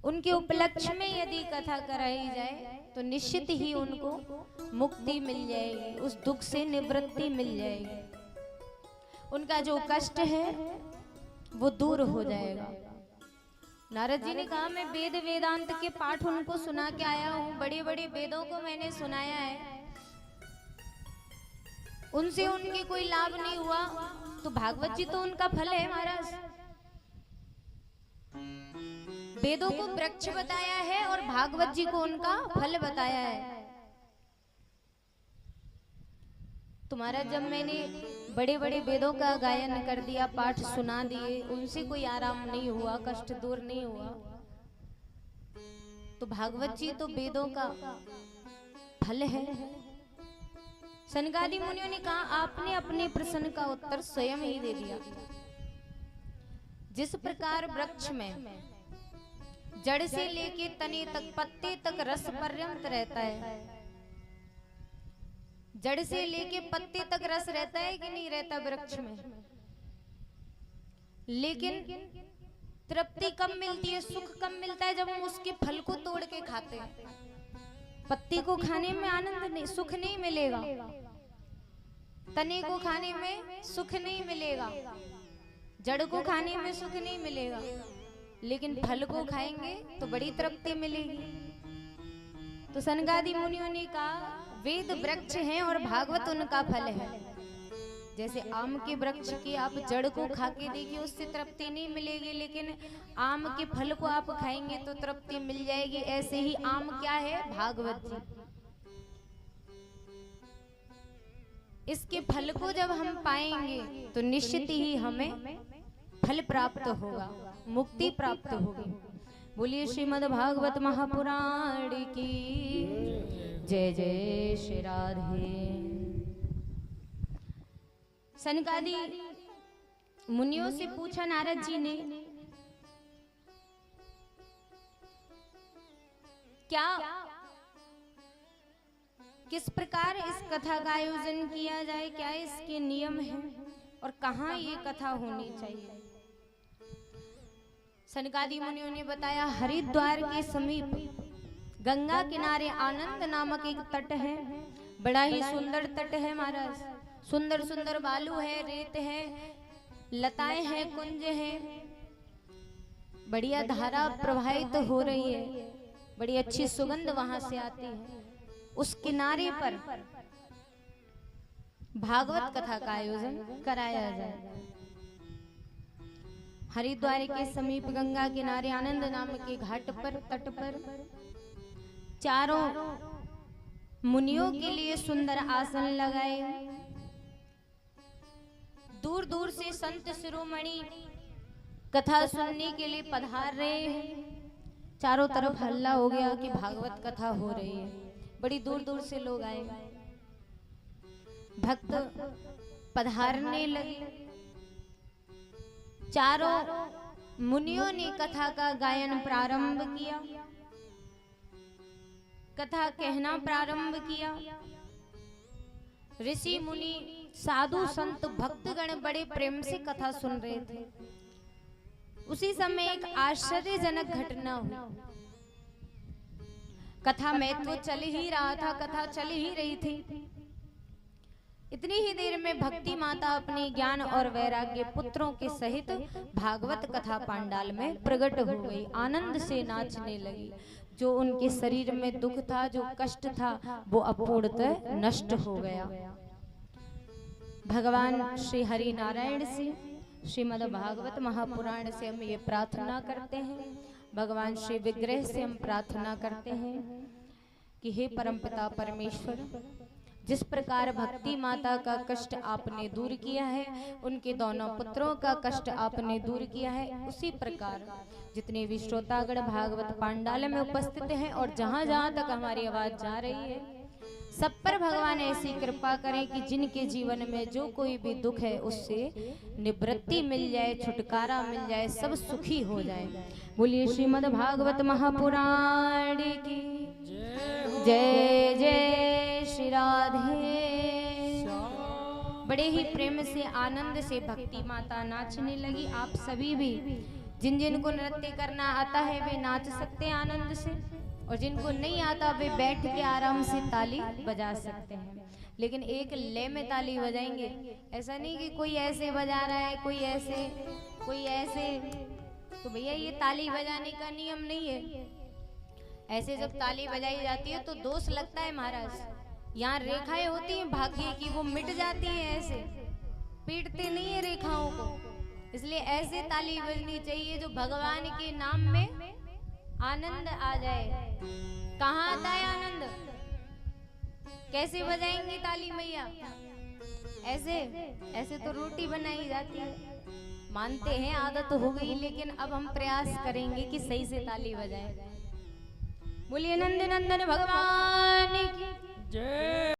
उनके उपलक्ष्य में यदि कथा कराई जाए तो निश्चित ही उनको मुक्ति मिल जाएगी, उस दुख से निवृत्ति मिल जाएगी, उनका जो कष्ट है वो दूर हो जाएगा। नारद जी ने कहा मैं वेद वेदांत के पाठ उनको सुना के आया हूँ, बड़े बड़े वेदों को मैंने सुनाया है, उनसे उनके कोई लाभ नहीं हुआ, तो भागवत जी तो उनका फल है महाराज। वेदों को वृक्ष बताया है और भागवत जी को उनका फल बताया है। तुम्हारा जब मैंने बड़े बड़े वेदों का गायन कर दिया, पाठ सुना दिए, उनसे कोई आराम नहीं हुआ, कष्ट दूर नहीं हुआ, तो भागवत जी तो वेदों का फल है। सनकादि मुनियों ने कहा आपने अपने प्रश्न का उत्तर स्वयं ही दे दिया। जिस प्रकार वृक्ष में जड़ से लेके तने तक, पत्ते तक रस पर्यंत रहता है, जड़ से लेके पत्ते तक रस रहता है कि नहीं रहता वृक्ष में, लेकिन तृप्ति कब मिलती है, सुख कब मिलता है जब हम उसके फल को तोड़ के खाते हैं। पत्ती को खाने में आनंद नहीं, सुख नहीं मिलेगा, तने को खाने में सुख नहीं मिलेगा, जड़ को खाने में सुख नहीं मिलेगा, लेकिन फल को खाएंगे तो बड़ी तृप्ति मिलेगी। तो सनकादि मुनियों ने कहा वेद वृक्ष हैं और भागवत उनका फल है। जैसे आम के वृक्ष की आप जड़ को खा के देखिए, उससे तृप्ति नहीं मिलेगी, लेकिन आम के फल को आप खाएंगे तो तृप्ति मिल जाएगी। ऐसे ही आम क्या है, भागवत जी। इसके फल को जब हम पाएंगे तो निश्चित ही हमें फल प्राप्त होगा, मुक्ति प्राप्त होगी। बोलिए श्रीमद् भागवत महापुराण की जय जय श्री राधे। सनकादि मुनियों से पूछा नारद जी ने, क्या किस प्रकार इस कथा का आयोजन किया जाए, क्या इसके नियम हैं और कहाँ ये कथा होनी चाहिए। सनकादि मुनियों ने बताया हरिद्वार के समीप गंगा किनारे आनंद नामक एक तट है, बड़ा ही सुंदर तट है महाराज। सुंदर सुंदर बालू है, रेत है, लताएं हैं, कुंज है, बढ़िया धारा प्रवाहित हो रही है, बड़ी अच्छी सुगंध वहां से आती है। उस किनारे पर भागवत कथा का आयोजन कराया जाए। हरिद्वार के समीप गंगा किनारे आनंद नाम के घाट पर, तट पर चारों मुनियों के लिए सुंदर आसन लगाए। दूर दूर से संत शिरोमणि कथा सुनने के लिए पधार रहे हैं। चारों तरफ हल्ला हो गया कि भागवत कथा हो रही है, बड़ी दूर दूर से लोग आए, भक्त पधारने लगे। चारों मुनियों ने कथा का गायन प्रारंभ किया, कथा कहना प्रारंभ किया। ऋषि मुनि साधु संत भक्तगण बड़े प्रेम से कथा सुन रहे थे। उसी समय एक आश्चर्यजनक घटना हुई। कथा में तो चल ही रहा था, कथा चल ही रही थी। इतनी ही देर में भक्ति माता अपने ज्ञान और वैराग्य पुत्रों के सहित भागवत कथा पांडाल में प्रकट हो गई, आनंद से नाचने लगी। जो उनके शरीर में दुख था, जो कष्ट था, वो अपूर्णतः नष्ट हो गया। भगवान श्री हरि नारायण से, श्रीमद् भागवत महापुराण से हम ये प्रार्थना करते हैं, भगवान श्री विग्रह से हम प्रार्थना करते हैं कि हे परमपिता परमेश्वर, जिस प्रकार भक्ति माता का कष्ट आपने दूर किया है, उनके दोनों पुत्रों का कष्ट आपने दूर किया है, उसी प्रकार जितने भी श्रोतागण भागवत पांडाल में उपस्थित हैं और जहां जहां तक हमारी आवाज जा रही है, सब पर भगवान ऐसी कृपा करें कि जिनके जीवन में जो कोई भी दुख है उससे निवृत्ति मिल जाए, छुटकारा मिल जाए, सब सुखी हो जाए। बोलिए श्रीमद् भागवत महापुराण की जय जय श्री राधे। बड़े ही प्रेम से आनंद से भक्ति माता नाचने लगी। आप सभी भी जिन जिन को नृत्य करना आता है वे नाच सकते हैं आनंद से, और जिनको नहीं आता वे बैठ के आराम से ताली बजा सकते हैं, लेकिन एक लय में ताली बजाएंगे। ऐसा नहीं कि कोई ऐसे बजा रहा है, कोई ऐसे, तो भैया ये ताली बजाने का नियम नहीं है। ऐसे जब ताली बजाई जाती है तो दोष लगता है महाराज। यहाँ रेखाएं होती हैं भाग्य की, वो मिट जाती हैं, ऐसे पीटते नहीं है रेखाओं को। इसलिए ऐसे ताली बजनी चाहिए जो भगवान के नाम में आनंद आ जाए। कहाँ आता है आनंद? कैसे बजाएंगे ताली मैया? ऐसे तो रोटी बनाई जाती है। मानते हैं आदत हो गई, लेकिन अब हम प्रयास करेंगे कि सही से ताली बजाएं। बोलिए नंद नंदन भगवान की जय।